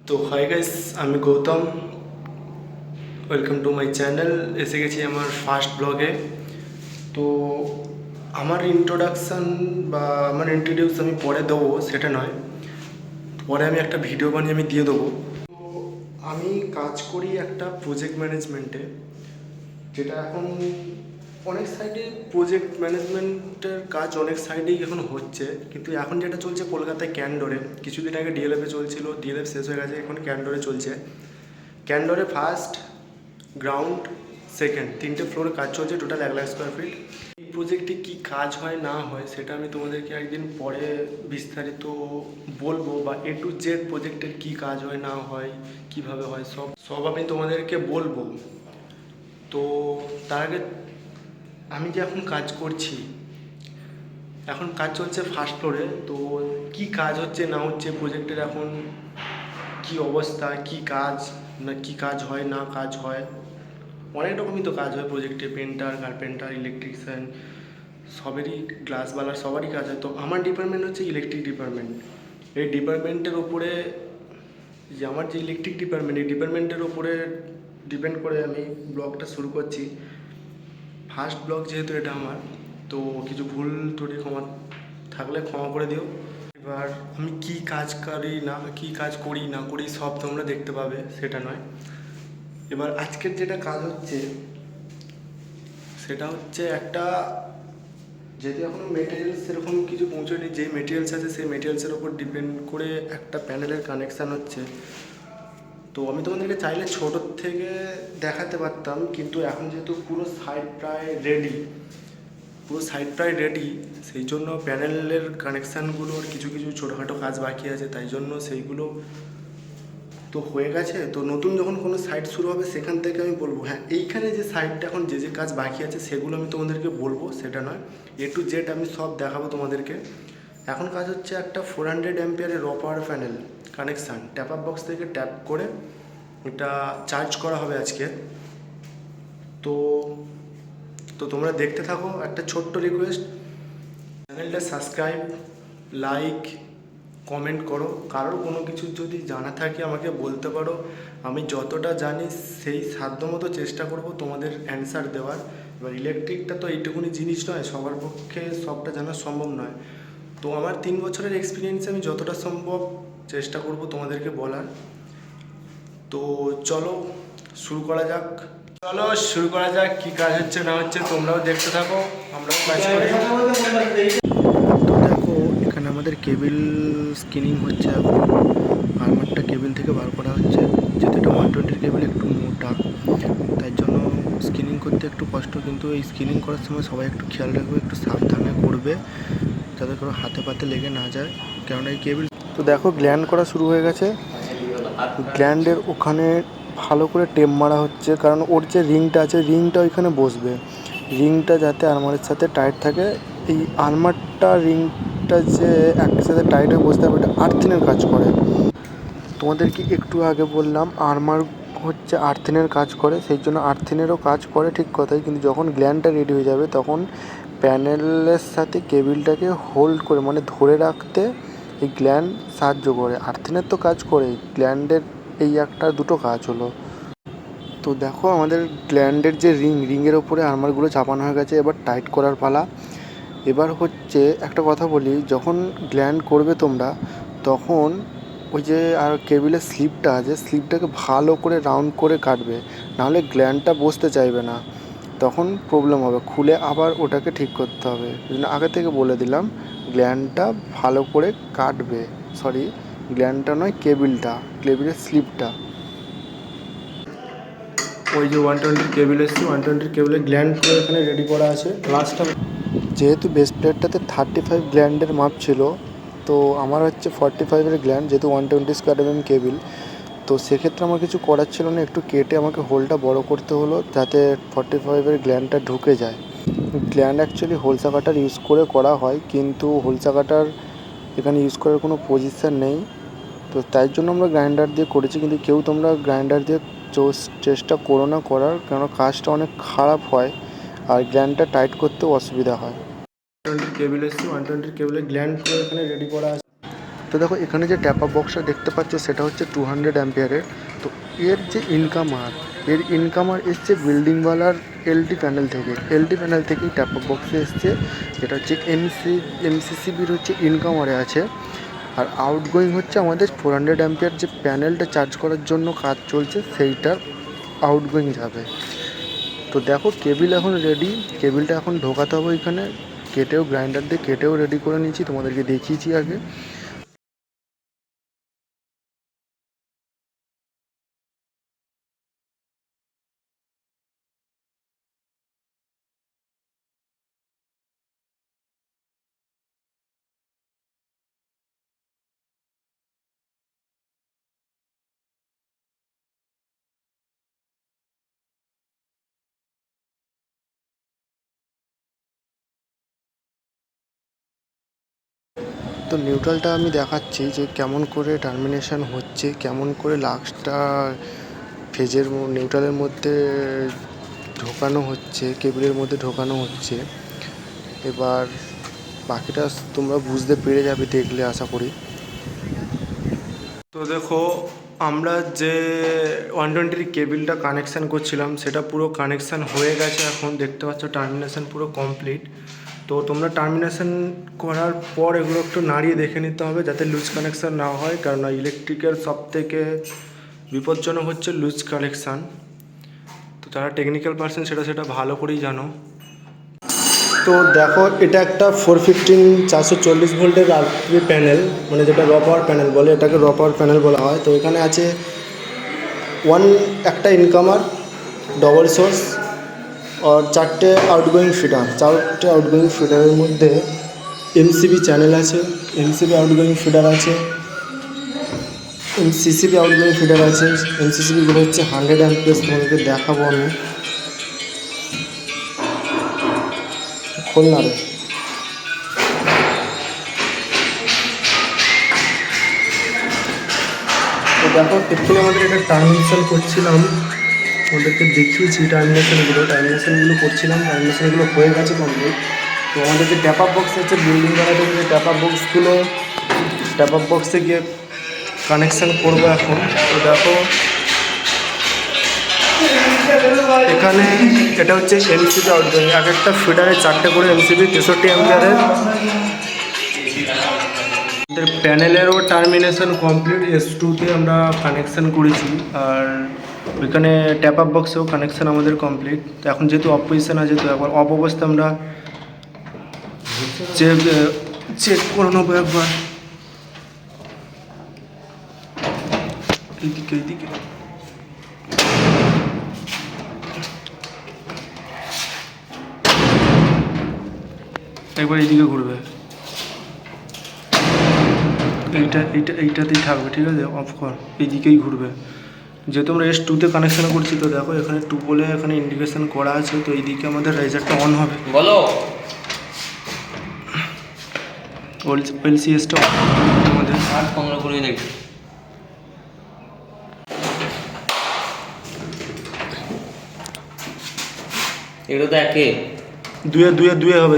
তো hi guys, আমি Gautam. Welcome to my channel. এসে গেছি আমার ফার্স্ট ব্লগে। তো আমার ইন্ট্রোডাকশান বা আমার ইন্ট্রোডিউস আমি পরে দেবো, সেটা নয়, পরে আমি একটা ভিডিও বানিয়ে আমি দিয়ে দেবো। তো আমি কাজ করি একটা প্রজেক্ট ম্যানেজমেন্টে, যেটা এখন অনেক সাইডে প্রজেক্ট ম্যানেজমেন্টের কাজ অনেক সাইডেই এখন হচ্ছে, কিন্তু এখন যেটা চলছে কলকাতায় ক্যান্ডোরে। কিছুদিন আগে ডিএলএফে চলছিল, ডিএলএফ শেষ হয়ে গেছে, এখন ক্যান্ডোরে চলছে। ক্যান্ডোরে ফার্স্ট, গ্রাউন্ড, সেকেন্ড, তিনটে ফ্লোরে কাজ চলছে, টোটাল 1,00,000 স্কোয়ার ফিট। এই প্রজেক্টে কী কাজ হয় না হয় সেটা আমি তোমাদেরকে একদিন পরে বিস্তারিত বলবো, বা A to Z প্রজেক্টের কী কাজ হয় না হয়, কীভাবে হয়, সব সব আমি তোমাদেরকে বলবো। তো তার আগে আমি যে এখন কাজ করছি, এখন কাজ চলছে ফার্স্ট ফ্লোরে। তো কি কাজ হচ্ছে না হচ্ছে প্রজেক্টের, এখন কি অবস্থা, কি কাজ, না কি কাজ হয় না কাজ হয়, অনেক রকমই তো কাজ হয় প্রজেক্টে। পেন্টার, কার্পেন্টার, ইলেকট্রিশিয়ান, সবেরই, গ্লাসওয়ালার সবারই কাজ হয়। তো আমার ডিপার্টমেন্ট হচ্ছে ইলেকট্রিক ডিপার্টমেন্ট। এই ডিপার্টমেন্টের ওপরে, যে আমার যে ইলেকট্রিক ডিপার্টমেন্ট, এই ডিপার্টমেন্টের ওপরে ডিপেন্ড করে আমি ব্লগটা শুরু করছি। ফার্স্ট ব্লগ যেহেতু এটা আমার, তো কিছু ভুল ত্রুটি থাকলে ক্ষমা করে দিও। এবার আমি কি কাজ করি না, কি কাজ করি না করি সব তোমরা দেখতে পাবে, সেটা নয়। এবার আজকের যেটা কাজ হচ্ছে সেটা হচ্ছে একটা, যেহেতু এখনও মেটেরিয়ালস সেরকম কিছু পৌঁছয়নি, যে মেটেরিয়ালস আছে সেই মেটেরিয়ালসের ওপর ডিপেন্ড করে একটা প্যানেলের কানেকশান হচ্ছে। তো আমি তোমাদেরকে চাইলে ছোটোর থেকে দেখাতে পারতাম, কিন্তু এখন যেহেতু পুরো সাইড প্রায় রেডি, সেই জন্য প্যানেলের কানেকশানগুলোর কিছু কিছু ছোটোখাটো কাজ বাকি আছে, তাই জন্য সেইগুলো তো হয়ে গেছে। তো নতুন যখন কোনো সাইট শুরু হবে সেখান থেকে আমি বলবো। হ্যাঁ, এইখানে যে সাইটটা এখন যে যে কাজ বাকি আছে সেগুলো আমি তোমাদেরকে বলবো, সেটা নয়। A to Z আমি সব দেখাবো তোমাদেরকে। এখন কাজ হচ্ছে একটা 400 অ্যাম্পিয়ারের র power panel connection, tap up box থেকে ট্যাপ করে এটা চার্জ করা হবে আজকে। তো তো তোমরা দেখতে থাকো। একটা ছোট্ট রিকোয়েস্ট, চ্যানেলটা সাবস্ক্রাইব, লাইক, কমেন্ট করো। কারোর কোনো কিছু যদি জানা থাকে আমাকে বলতে পারো, আমি যতটা জানি সেই সাধ্যমতো চেষ্টা করব তোমাদের অ্যান্সার দেওয়ার। এবার ইলেকট্রিকটা তো এইটুকুনি জিনিস নয়, সবার পক্ষে সবটা জানা সম্ভব নয়। তো আমার 3 বছরের এক্সপিরিয়েন্সে আমি যতটা সম্ভব চেষ্টা করব তোমাদেরকে বলার। তো চলো শুরু করা যাক। কী কাজ হচ্ছে না হচ্ছে তোমরাও দেখতে থাকো, আমরাও কাজ করি। তো দেখো, এখানে আমাদের কেবিল স্কিনিং হচ্ছে এখন। আর্মারটা কেবিল থেকে বার করা হচ্ছে, যেহেতু এটা 120 কেবিল একটু মোটা, তাই জন্য স্কিনিং করতে একটু কষ্ট। কিন্তু এই স্কিনিং করার সময় সবাই একটু খেয়াল রাখবে, একটু সাবধানে করবে, যাতে করে হাতে পাতে লেগে না যায়, কেননা এই কেবিল। তো দেখো, গ্ল্যান্ড করা শুরু হয়ে গেছে। গ্ল্যান্ডের ওখানে ভালো করে টেপ মারা হচ্ছে, কারণ ওর যে রিংটা আছে, রিংটা ওইখানে বসবে। রিংটা যাতে আর্মারের সাথে টাইট থাকে, এই আর্মারটা রিংটা যে একসাথে টাইট হয়ে বসতে হবে, এটা আর্থিনের কাজ করে। তোমাদেরকে একটু আগে বললাম আর্মার হচ্ছে আর্থিনের কাজ করে, সেই জন্য আর্থিনেরও কাজ করে, ঠিক কথাই। কিন্তু যখন গ্ল্যান্ডটা রেডি হয়ে যাবে তখন প্যানেলের সাথে কেবিলটাকে হোল্ড করে, মানে ধরে রাখতে এই গ্ল্যান্ড সাহায্য করে। আর্থিনের তো কাজ করে, গ্ল্যান্ডের এই একটা দুটো কাজ হলো। তো দেখো, আমাদের গ্ল্যান্ডের যে রিংয়ের ওপরে আর্মারগুলো চাপানো হয়ে গেছে, এবার টাইট করার পালা। এবার হচ্ছে একটা কথা বলি, যখন গ্ল্যান্ড করবে তোমরা, তখন ওই যে আর কেবিলের স্লিপটা আছে, স্লিপটাকে ভালো করে রাউন্ড করে কাটবে, নাহলে গ্ল্যান্ডটা বসতে চাইবে না, তখন প্রবলেম হবে, খুলে আবার ওটাকে ঠিক করতে হবে। আগে থেকে বলে দিলাম, গ্ল্যান্ডটা ভালো করে কাটবে, সরি গ্ল্যান্ডটা নয়, কেবিলের স্লিপটা। ওই যে 120 কেবিল এসছে, 120 কেবিলের গ্ল্যান্ড পুরো এখানে রেডি করা আছে। লাস্টটা যেহেতু বেস প্লেটটাতে 35 গ্ল্যান্ডের মাপ ছিল, তো আমার হচ্ছে 45-এর গ্ল্যান্ড, যেহেতু 120 স্কোয়ার কেবিল, তো সেক্ষেত্রে আমার কিছু করার ছিল না, একটু কেটে আমাকে হোলটা বড় করতে হলো, যাতে 45-এর গ্ল্যান্ডটা ঢুকে যায়। গ্ল্যান্ড অ্যাকচুয়ালি হোলসা কাটার ইউজ করে করা হয়, কিন্তু হোলসা কাটার এখানে ইউজ করার কোনো পজিশান নেই, তো তাই জন্য আমরা গ্রাইন্ডার দিয়ে করেছি। কিন্তু কেউ তোমরা গ্রাইন্ডার দিয়ে চেষ্টা করো না করার, কেন কাজটা অনেক খারাপ হয় আর গ্ল্যান্ডটা টাইট করতেও অসুবিধা হয়। 120 কেবিল এসছে, 120 কেবিলের গ্ল্যান্ড পুরো এখানে রেডি করা আছে। তো দেখো এখানে যে ট্যাপ আপ বক্সটা দেখতে পাচ্ছ সেটা হচ্ছে 200 অ্যাম্পিয়ারের। তো এর যে ইনকামার এসছে বিল্ডিংওয়ালার এলটি প্যানেল থেকেই ট্যাপ আপ বক্সে এসছে, যেটা হচ্ছে এমসিসিবির হচ্ছে ইনকামারে আছে। আর আউটগোয়িং হচ্ছে আমাদের 400 অ্যাম্পিয়ার যে প্যানেলটা চার্জ করার জন্য কাজ চলছে সেইটার আউটগোয়িং যাবে। তো দেখো কেবিল এখন রেডি, কেবিলটা এখন ঢোকাতে হবে এখানে, গ্রাইন্ডার দিয়ে কেটেও রেডি করে নিয়েছি, তোমাদেরকে দেখিয়েছি আগে। তো নিউট্রালটা আমি দেখাচ্ছি যে কেমন করে টার্মিনেশন হচ্ছে, কেমন করে লাক্সটা ফেজের নিউট্রালের মধ্যে ঢোকানো হচ্ছে, কেবিলের মধ্যে ঢোকানো হচ্ছে। এবার বাকিটা তোমরা বুঝতে পেরে যাবে দেখলে আশা করি। তো দেখো আমরা যে 120 কেবিলটা কানেকশান করছিলাম সেটা পুরো কানেকশান হয়ে গেছে, এখন দেখতে পাচ্ছ টার্মিনেশন পুরো কমপ্লিট। তো তোমরা টার্মিনেশন করার পর এগুলো একটু নাড়িয়ে দেখে নিতে হবে যাতে লুজ কানেকশান না হয়, কারণ ইলেকট্রিকের সবথেকে বিপজ্জনক হচ্ছে লুজ কানেকশান। তো যারা টেকনিক্যাল পার্সন সেটা ভালো করেই জানো। তো দেখো এটা একটা 440 ভোল্টের আরপিএ প্যানেল, মানে যেটা র পাওয়ার প্যানেল বলে, এটাকে র পাওয়ার প্যানেল বলা হয়। তো এখানে আছে একটা ইনকামার, ডবল সোর্স আর 4টে আউটগোয়িং ফিডারের মধ্যে এমসিবি চ্যানেল আছে, এমসিবি আউটগোয়িং ফিডার আছে, সিসিবি আউটগোয়িং ফিডার আছে। এমসিসিবিগুলো হচ্ছে 100 অ্যাম্পিয়ার, তোমাদেরকে দেখাবো আমি। খুলনা রে। তো দেখো এক্ষুনি আমাদের এটা টার্মিনেশন করছিলাম, ওদেরকে দেখিয়েছি টার্মিনেশনগুলো করছিলাম, টার্মিনেশনগুলো হয়ে গেছে কমপ্লিট। তো আমাদের যে ট্যাপ আপ বক্স আছে বিল্ডিং করা থেকে যে ট্যাপ আপ বক্সে গিয়ে কানেকশান করবো এখন। তো দেখো এখানে এটা হচ্ছে এমসিবি আউটগোয়িং, এক একটা ফিডারে 4টে করে এমসিবি 63 অ্যাম্পিয়ারের। আমাদের প্যানেলেরও টার্মিনেশন কমপ্লিট, S2তে আমরা কানেকশান করেছি, আর ওইখানে ট্যাপ আপ বক্সেও কানেকশান আমাদের কমপ্লিট। তো এখন যেহেতু অফ পজিশান আছে, তো একবার অফ অবস্থায় আমরা চেক করে নেবো একবার। এইদিকে একবার এইদিকে ঘুরবে, এইটাতেই থাকবে, ঠিক আছে? অফ কর, এইদিকেই ঘুরবে। যেহেতু আমরা S2তে কানেকশান করছি, তো দেখো এখানে 2 বলে এখানে ইন্ডিকেশান করা আছে, তো এইদিকে আমাদের রাইজারটা অন হবে। বলো LCSটা আমাদের 8-15 করে দেখবে। এগুলো তো একে দুয়ে হবে।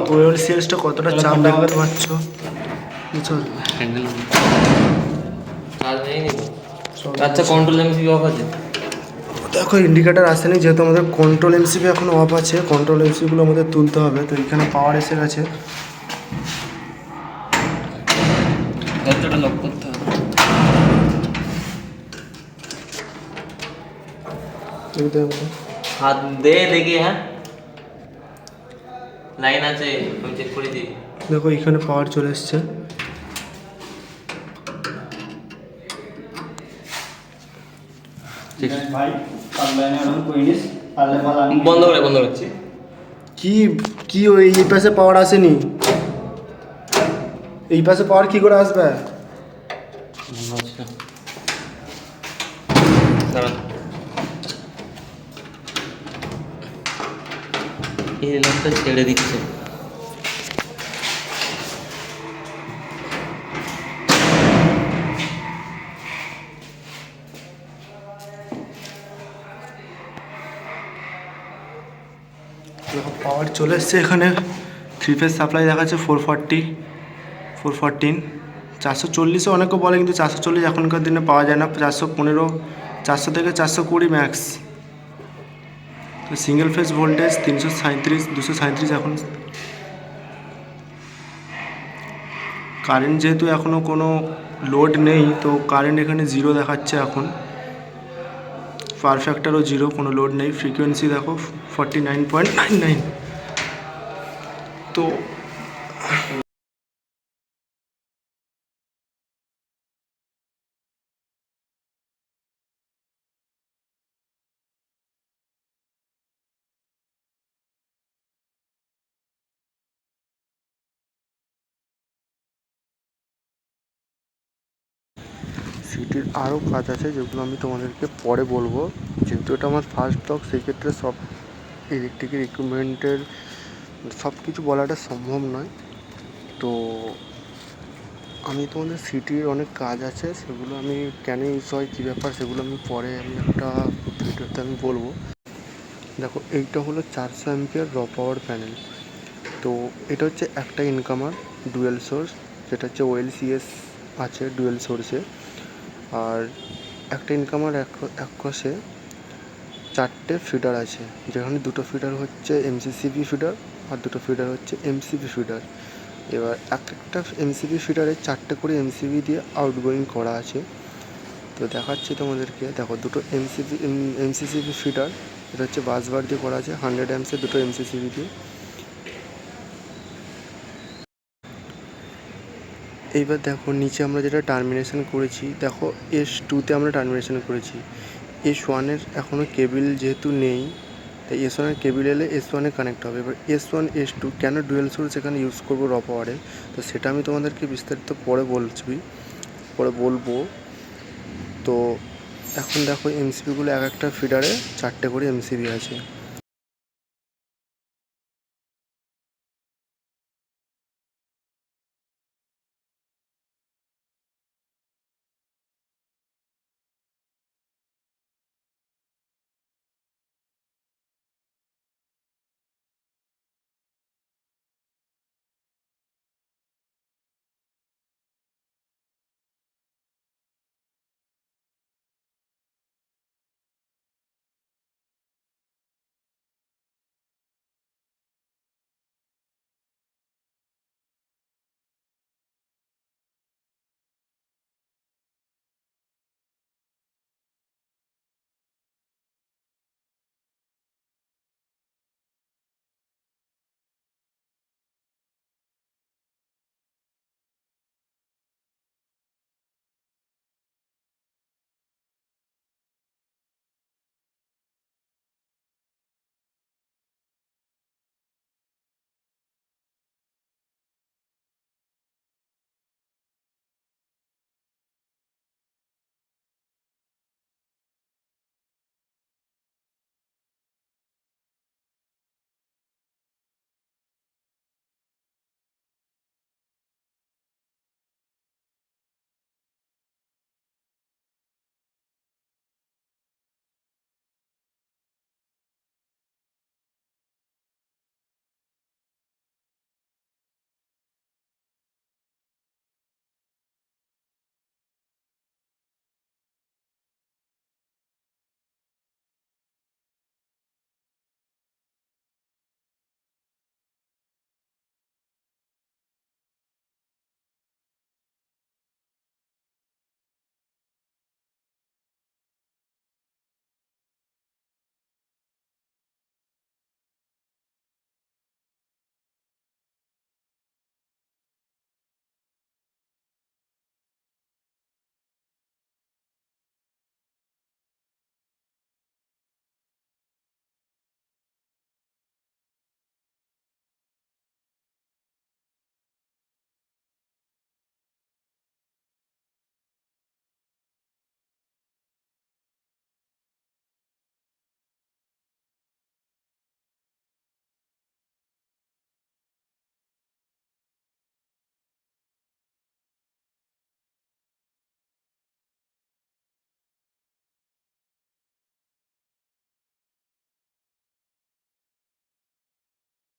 তো LCSটা কতটা চাপ দেখতে পাচ্ছ, আচ্ছা কন্ট্রোল এমসিবি অফ আছে, দেখো ইন্ডিকেটার আসেনি, যেহেতু আমাদের কন্ট্রোল এমসিবি এখন অফ আছে, কন্ট্রোল এমসিবিগুলো আমাদের তুলতে হবে। তো এখানে পাওয়ার এসে গেছে, লক করতে হবে। হাত দে দেখি, হ্যাঁ লাইন আছে, আমি চেক করে দিই। দেখো এখানে পাওয়ার চলে এসছে। বন্ধ করছি। কি ওই পাশে পাওয়ার আসেনি, এই পাশে পাওয়ার কি করে আসবে? এই লোকটা ছেড়ে দিচ্ছে। পাওয়ার চলে এসছে এখানে। 3 ফেজ সাপ্লাই দেখাচ্ছে 414, 440ও অনেকে বলে, কিন্তু 440 এখনকার দিনে পাওয়া যায় না। 415, 400 থেকে 420 ম্যাক্স। তো সিঙ্গেল ফেজ ভোল্টেজ 337, 237 এখন। কারেন্ট যেহেতু এখনও কোনো লোড নেই, তো কারেন্ট এখানে 0 দেখাচ্ছে এখন। পাওয়ার ফ্যাক্টরও 0, কোনো লোড নেই। ফ্রিকোয়েন্সি দেখো 49.99। তো সিটির আরও কাজ আছে যেগুলো আমি তোমাদেরকে পরে বলবো, যেহেতু এটা আমার ফার্স্ট ব্লগ, সেই ক্ষেত্রে সব ইলেকট্রিকের ইকুইপমেন্টের সব কিছু বলাটা সম্ভব নয়। তো আমি তোমাদের সিটির অনেক কাজ আছে, সেগুলো আমি কেন ইউজ হয়, কী ব্যাপার, সেগুলো আমি পরে একটা ভিডিওতে আমি বলবো। দেখো, এইটা হলো 400 অ্যাম্পিয়ার র পাওয়ার প্যানেল। তো এটা হচ্ছে একটা ইনকামার ডুয়েল সোর্স, যেটা হচ্ছে OLCS আছে ডুয়েল সোর্সে। আর একটা ইনকামার এক পাশে 4টে ফিডার আছে, যেখানে 2টো ফিডার হচ্ছে MCCB ফিডার আর 2টো ফিডার হচ্ছে MCB ফিডার। এবার একটা MCB ফিডারে 4টে করে MCB দিয়ে আউটগোয়িং করা আছে। তো দেখাচ্ছি তোমাদেরকে। দেখো, 2টো MCCB ফিডার, এটা হচ্ছে বাসবার দিয়ে করা আছে 100 অ্যাম্পসের 2টো MCCB দিয়ে। এইবার দেখো, নিচে আমরা যেটা টার্মিনেশন করেছি, দেখো S2তে আমরা টার্মিনেশন করেছি। S1-এর এখনও কেবিল যেহেতু নেই, তাই S1-এর কেবিল এলে S1-এ কানেক্ট হবে। এবার S1 S2 কেন ডুয়েল সোর্স এখানে ইউজ করবো র পাওয়ারে, তো সেটা আমি তোমাদেরকে বিস্তারিত পরে বলবো। তো এখন দেখো, MCBগুলো এক একটা ফিডারে 4টে করে MCB আছে।